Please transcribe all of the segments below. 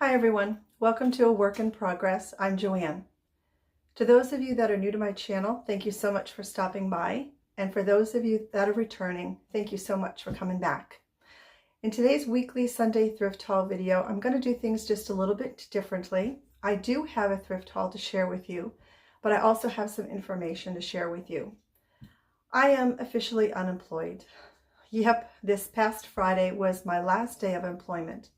Hi everyone, welcome to A Work in Progress. I'm Joanne. To those of you that are new to my channel, thank you so much for stopping by. And for those of you that are returning, thank you so much for coming back. In today's weekly Sunday thrift haul video, I'm going to do things just a little bit differently. I do have a thrift haul to share with you, but I also have some information to share with you. I am officially unemployed. Yep, this past Friday was my last day of employment.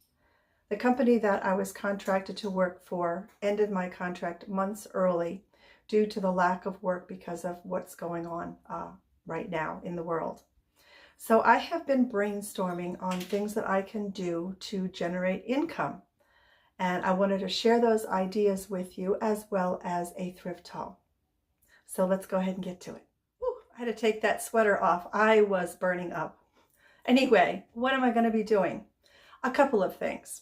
The company that I was contracted to work for ended my contract months early due to the lack of work because of what's going on right now in the world. So I have been brainstorming on things that I can do to generate income. And I wanted to share those ideas with you as well as a thrift haul. So let's go ahead and get to it. Whew, I had to take that sweater off. I was burning up. Anyway, what am I going to be doing? A couple of things.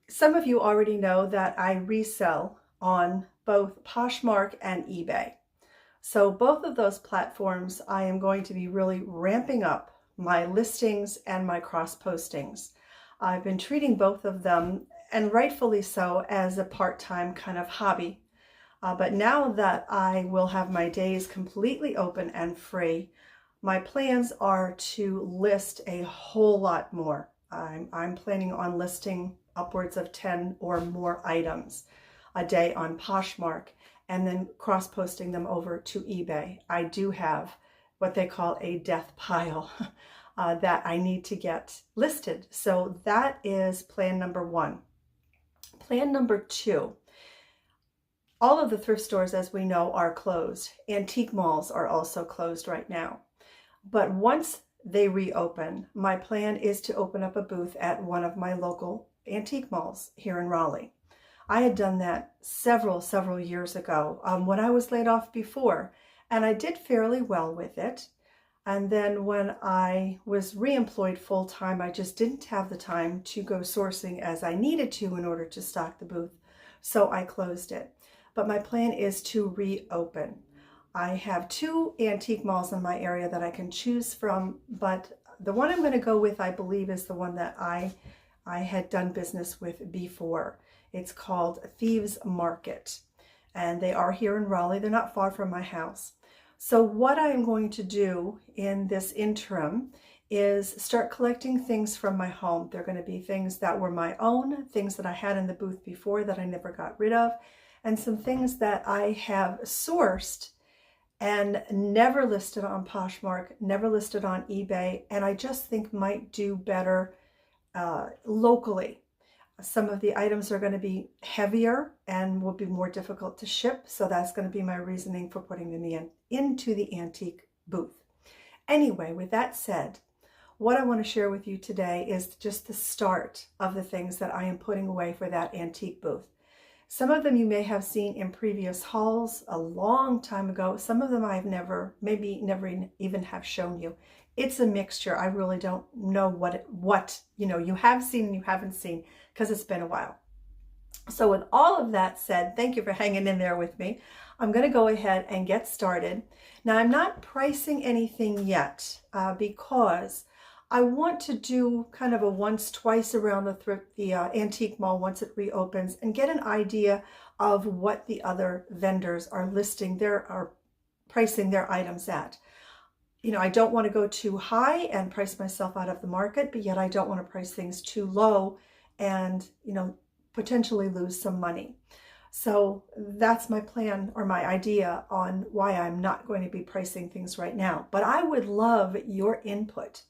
Some of you already know that I resell on both Poshmark and eBay. So both of those platforms, I am going to be really ramping up my listings and my cross postings. I've been treating both of them, and rightfully so, as a part-time kind of hobby. But now that I will have my days completely open and free, my plans are to list a whole lot more. I'm planning on listing upwards of 10 or more items a day on Poshmark and then cross-posting them over to eBay. I do have what they call a death pile that I need to get listed. So that is plan number one. Plan number two, all of the thrift stores, as we know, are closed. Antique malls are also closed right now. But once they reopen, my plan is to open up a booth at one of my local antique malls here in Raleigh. I had done that several years ago when I was laid off before, and I did fairly well with it. And then when I was reemployed full-time, I just didn't have the time to go sourcing as I needed to in order to stock the booth, so I closed it. But my plan is to reopen. I have two antique malls in my area that I can choose from, but the one I'm going to go with, I believe, is the one that I had done business with before. It's called Thieves Market, and they are here in Raleigh. They're not far from my house. So what I'm going to do in this interim is start collecting things from my home. They're going to be things that were my own, things that I had in the booth before that I never got rid of, and some things that I have sourced and never listed on Poshmark, never listed on eBay, and I just think might do better locally. Some of the items are going to be heavier and will be more difficult to ship, so that's going to be my reasoning for putting them into the antique booth. Anyway, with that said, what I want to share with you today is just the start of the things that I am putting away for that antique booth. Some of them you may have seen in previous hauls a long time ago. Some of them I've never even have shown you. It's a mixture. I really don't know what you have seen and you haven't seen because it's been a while. So with all of that said, thank you for hanging in there with me. I'm going to go ahead and get started. Now I'm not pricing anything yet because I want to do kind of a once, twice around the antique mall once it reopens and get an idea of what the other vendors are pricing their items at. I don't want to go too high and price myself out of the market, but yet I don't want to price things too low and, potentially lose some money. So that's my plan or my idea on why I'm not going to be pricing things right now. But I would love your input.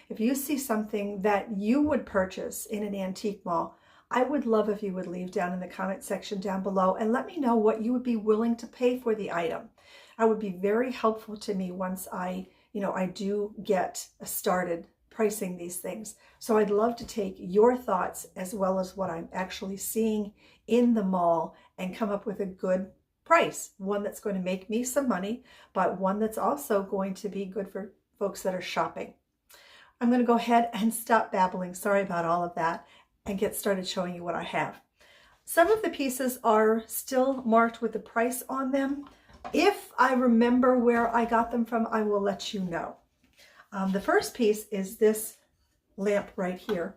If you see something that you would purchase in an antique mall, I would love if you would leave down in the comment section down below and let me know what you would be willing to pay for the item. That would be very helpful to me once I do get started pricing these things. So I'd love to take your thoughts as well as what I'm actually seeing in the mall and come up with a good price, one that's going to make me some money, but one that's also going to be good for folks that are shopping. I'm going to go ahead and stop babbling, sorry about all of that, and get started showing you what I have. Some of the pieces are still marked with the price on them. If I remember where I got them from, I will let you know. The first piece is this lamp right here.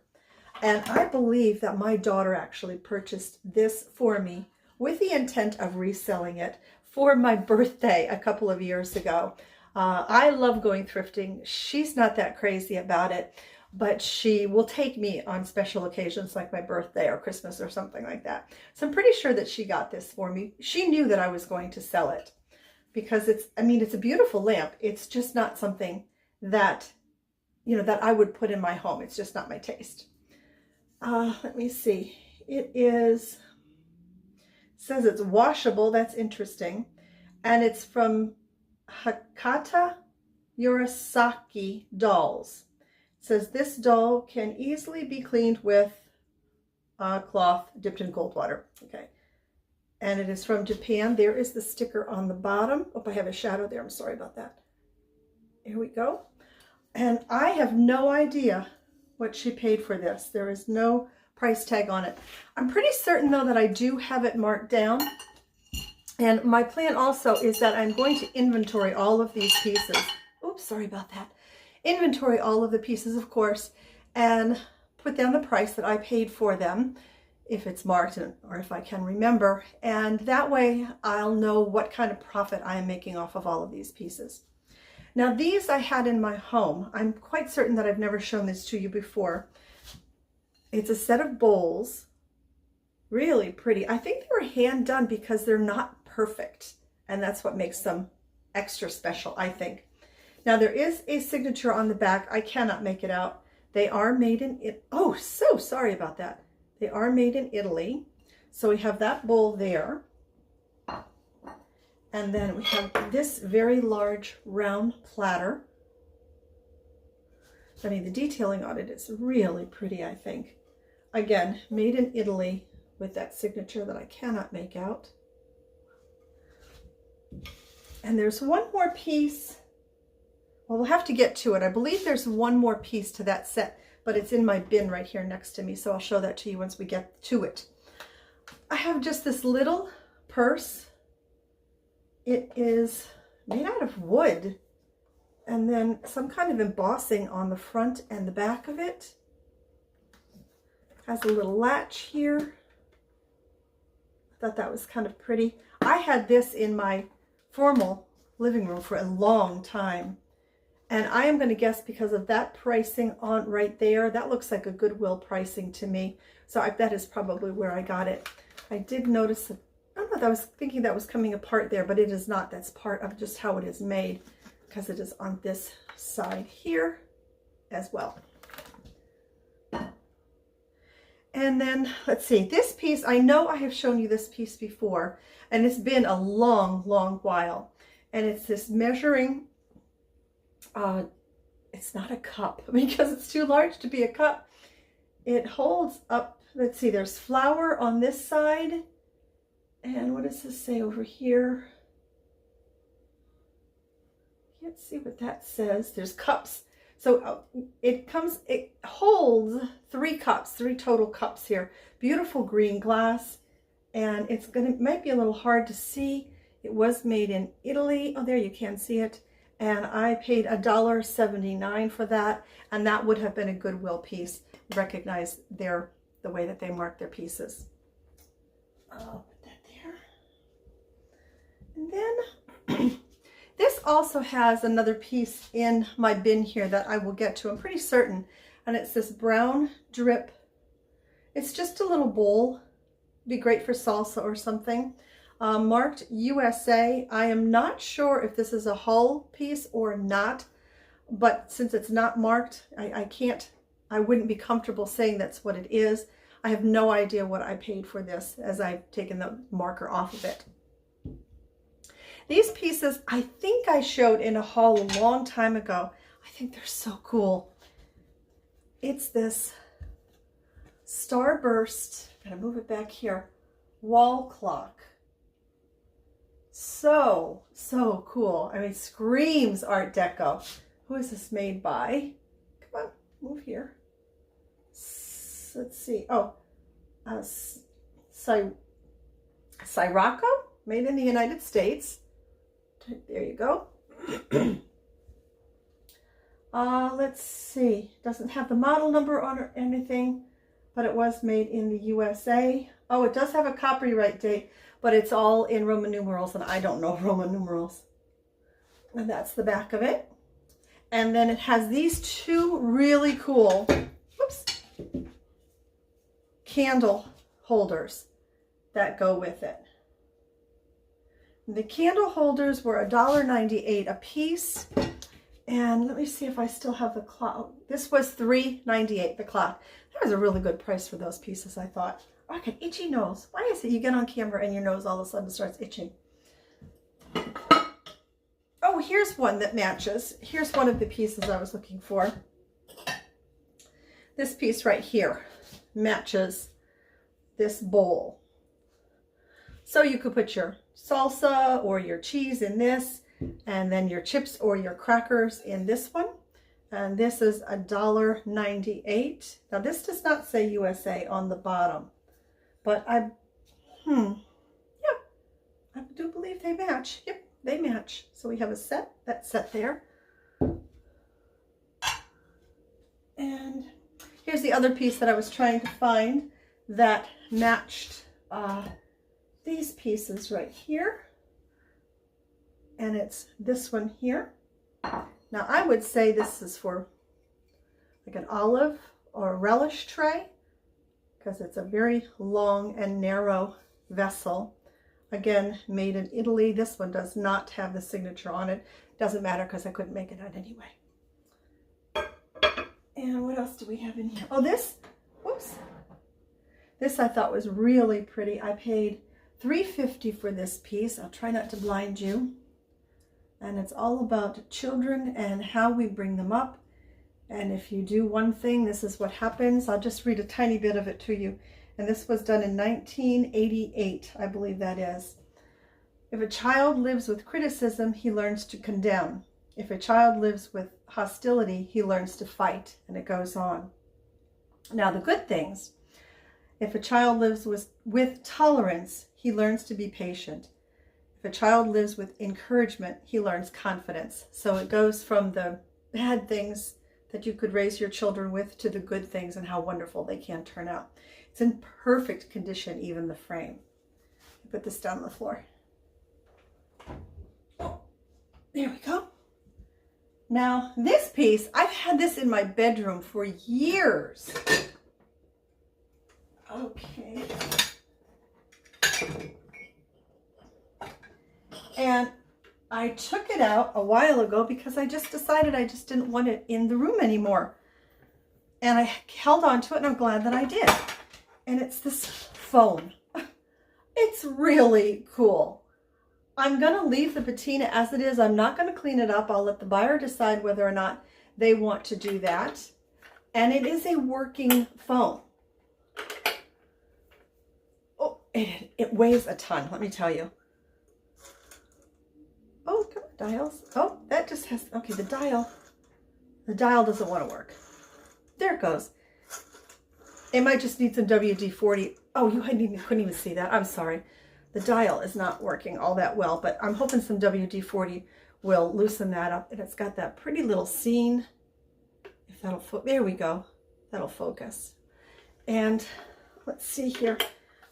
And I believe that my daughter actually purchased this for me with the intent of reselling it for my birthday a couple of years ago. I love going thrifting. She's not that crazy about it, but she will take me on special occasions like my birthday or Christmas or something like that. So I'm pretty sure that she got this for me. She knew that I was going to sell it because it's a beautiful lamp. It's just not something that, that I would put in my home. It's just not my taste. Let me see. Says it's washable. That's interesting. And it's from Hakata Yorosaki Dolls. It says this doll can easily be cleaned with a cloth dipped in cold water. Okay. And it is from Japan. There is the sticker on the bottom. Oh, I have a shadow there. I'm sorry about that. Here we go. And I have no idea what she paid for this. There is no price tag on it. I'm pretty certain though that I do have it marked down. And my plan also is that I'm going to inventory all of these pieces. Oops, sorry about that. Inventory all of the pieces, of course, and put down the price that I paid for them, if it's marked or if I can remember. And that way I'll know what kind of profit I am making off of all of these pieces. Now these I had in my home. I'm quite certain that I've never shown this to you before. It's a set of bowls. Really pretty. I think they were hand done because they're not perfect. And that's what makes them extra special, I think. Now there is a signature on the back. I cannot make it out. They are made in oh, so sorry about that. They are made in Italy. So we have that bowl there. And then we have this very large round platter. I mean, the detailing on it is really pretty, I think. Again, made in Italy with that signature that I cannot make out. And there's one more piece. Well, we'll have to get to it. I believe there's one more piece to that set, but it's in my bin right here next to me. So I'll show that to you once we get to it. I have just this little purse. It is made out of wood and then some kind of embossing on the front and the back of it. Has a little latch here. I thought that was kind of pretty. I had this in my formal living room for a long time. And I am going to guess because of that pricing on right there, that looks like a Goodwill pricing to me. So that is probably where I got it. I did notice that, I don't know, I was thinking that was coming apart there, but it is not. That's part of just how it is made because it is on this side here as well. And then let's see, this piece, I know I have shown you this piece before, and it's been a long, long while. And it's this measuring, it's not a cup because it's too large to be a cup. It holds up, let's see, there's flour on this side. And what does this say over here? Can't see what that says. There's cups. So it holds 3 cups, 3 total cups here. Beautiful green glass. And might be a little hard to see. It was made in Italy. Oh, there you can see it. And I paid $1.79 for that. And that would have been a Goodwill piece. Recognize the way that they mark their pieces. I'll put that there. And then this also has another piece in my bin here that I will get to, I'm pretty certain. And it's this brown drip. It's just a little bowl. Be great for salsa or something. Marked USA. I am not sure if this is a Hull piece or not, but since it's not marked, I wouldn't be comfortable saying that's what it is. I have no idea what I paid for this as I've taken the marker off of it. These pieces, I think I showed in a haul a long time ago. I think they're so cool. It's this Starburst, gotta move it back here, wall clock. So cool. I mean, screams Art Deco. Who is this made by? Come on, move here. Let's see. Oh, Sirocco, made in the United States. There you go. Let's see. Doesn't have the model number on or anything. but it was made in the USA. Oh, it does have a copyright date, but it's all in Roman numerals, and I don't know Roman numerals. And that's the back of it. And then it has these two really cool, whoops, candle holders that go with it. The candle holders were $1.98 a piece. And let me see if I still have the clock. This was $3.98, the clock. That was a really good price for those pieces, I thought. Oh, I got itchy nose. Why is it you get on camera and your nose all of a sudden starts itching? Oh, here's one that matches. Here's one of the pieces I was looking for. This piece right here matches this bowl. So you could put your salsa or your cheese in this, and then your chips or your crackers in this one. And this is $1.98. Now this does not say USA on the bottom, but I do believe they match. Yep, they match. So we have a set, that's set there. And here's the other piece that I was trying to find that matched these pieces right here. And it's this one here. Now I would say this is for like an olive or a relish tray, because it's a very long and narrow vessel. Again, made in Italy. This one does not have the signature on it. Doesn't matter because I couldn't make it out anyway. And what else do we have in here? Oh, this, whoops. This I thought was really pretty. I paid $3.50 for this piece. I'll try not to blind you. And it's all about children and how we bring them up. And if you do one thing, this is what happens. I'll just read a tiny bit of it to you. And this was done in 1988, I believe that is. If a child lives with criticism, he learns to condemn. If a child lives with hostility, he learns to fight. And it goes on. Now the good things. If a child lives with tolerance, he learns to be patient. If a child lives with encouragement, he learns confidence. So it goes from the bad things that you could raise your children with to the good things and how wonderful they can turn out. It's in perfect condition, even the frame. Put this down on the floor. Oh, there we go. Now this piece, I've had this in my bedroom for years. Okay. And I took it out a while ago because I just decided I just didn't want it in the room anymore. And I held on to it, and I'm glad that I did. And it's this phone. It's really cool. I'm going to leave the patina as it is. I'm not going to clean it up. I'll let the buyer decide whether or not they want to do that. And it is a working phone. Oh, it weighs a ton, let me tell you. Oh, come on, dials. Oh, that just has, okay, the dial doesn't want to work. There it goes. It might just need some WD-40. Oh, you couldn't even see that. I'm sorry. The dial is not working all that well, but I'm hoping some WD-40 will loosen that up. And it's got that pretty little scene. If that'll, there we go. That'll focus. And let's see here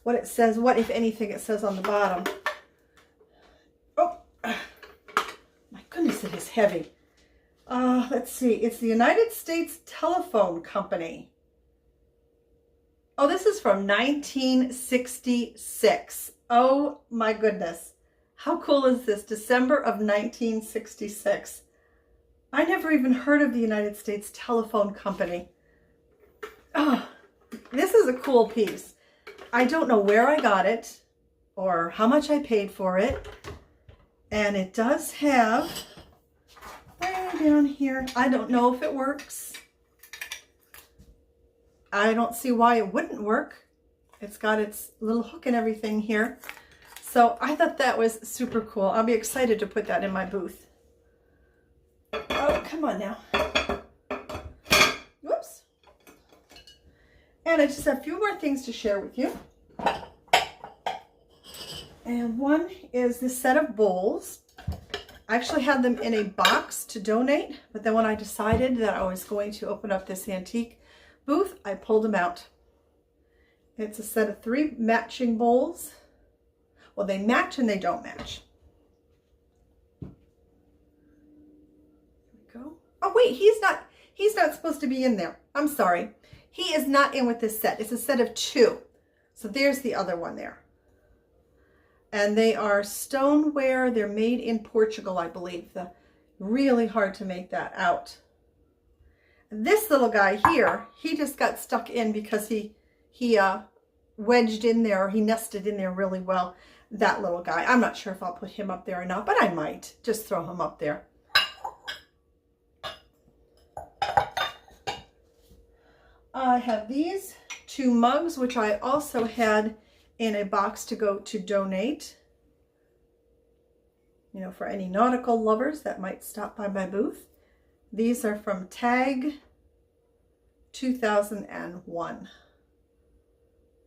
what it says, what, if anything, it says on the bottom. Oh, my goodness, it is heavy. Let's see. It's the United States Telephone Company. Oh, this is from 1966. Oh my goodness. How cool is this? December of 1966. I never even heard of the United States Telephone Company. Oh, this is a cool piece. I don't know where I got it or how much I paid for it. And it does have, way down here, I don't know if it works. I don't see why it wouldn't work. It's got its little hook and everything here. So I thought that was super cool. I'll be excited to put that in my booth. Oh, come on now. Whoops. And I just have a few more things to share with you. And one is this set of bowls. I actually had them in a box to donate, but then when I decided that I was going to open up this antique booth, I pulled them out. It's a set of 3 matching bowls. Well, they match and they don't match. There we go. Oh wait, he's not supposed to be in there. I'm sorry. He is not in with this set. It's a set of 2. So there's the other one there. And they are stoneware. They're made in Portugal, I believe. Really hard to make that out. This little guy here, he just got stuck in because he wedged in there, or he nested in there really well. That little guy. I'm not sure if I'll put him up there or not, but I might just throw him up there. I have these 2 mugs, which I also had in a box to go to donate. You know, for any nautical lovers that might stop by my booth. These are from Tag 2001.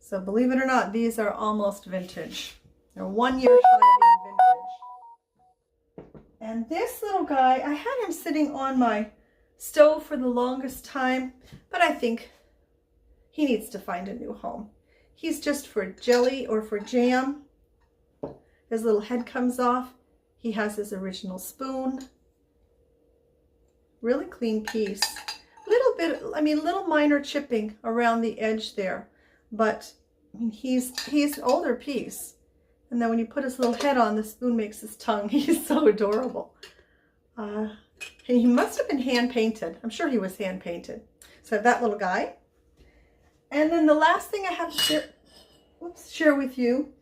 So believe it or not, these are almost vintage. They're 1 year shy of being vintage. And this little guy, I had him sitting on my stove for the longest time, but I think he needs to find a new home. He's just for jelly or for jam. His little head comes off. He has his original spoon. Really clean piece. Little bit, I mean, little minor chipping around the edge there, but I mean, he's an older piece. And then when you put his little head on, the spoon makes his tongue. He's so adorable. He must have been hand painted. I'm sure he was hand painted. So I have that little guy. And then the last thing I have to share with you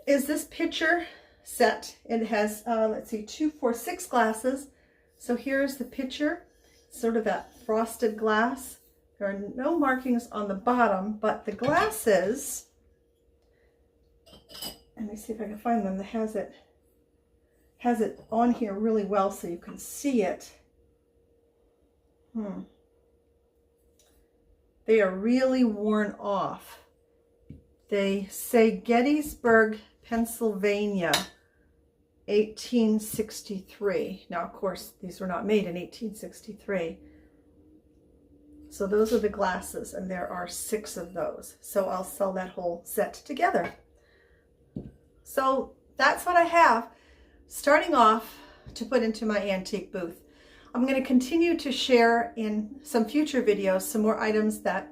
is this pitcher set. It has, let's see, 2, 4, 6 glasses. So here's the pitcher, sort of that frosted glass. There are no markings on the bottom, but the glasses, let me see if I can find them, that has it on here really well so you can see it. They are really worn off. They say Gettysburg, Pennsylvania, 1863. Now, of course, these were not made in 1863. So those are the glasses, and there are 6 of those. So I'll sell that whole set together. So that's what I have starting off to put into my antique booth. I'm going to continue to share in some future videos some more items that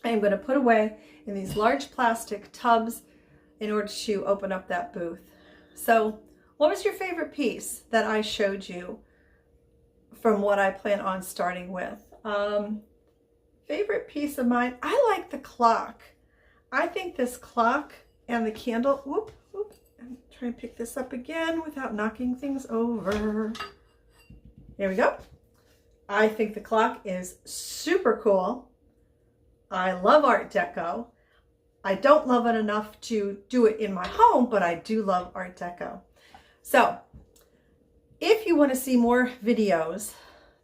I am going to put away in these large plastic tubs in order to open up that booth. So what was your favorite piece that I showed you from what I plan on starting with? Favorite piece of mine, I like the clock. I think this clock and the candle, whoop, I'm trying to pick this up again without knocking things over. There we go. I think the clock is super cool. I love Art Deco. I don't love it enough to do it in my home, but I do love Art Deco. So if you want to see more videos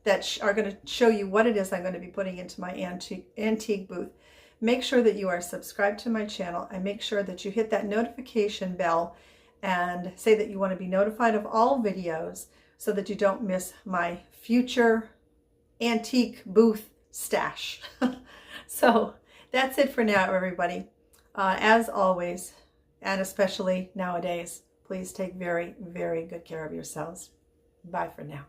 that are going to show you what it is I'm going to be putting into my antique booth, make sure that you are subscribed to my channel and make sure that you hit that notification bell and say that you want to be notified of all videos so that you don't miss my future antique booth stash. So that's it for now, everybody. As always, and especially nowadays, please take very, very good care of yourselves. Bye for now.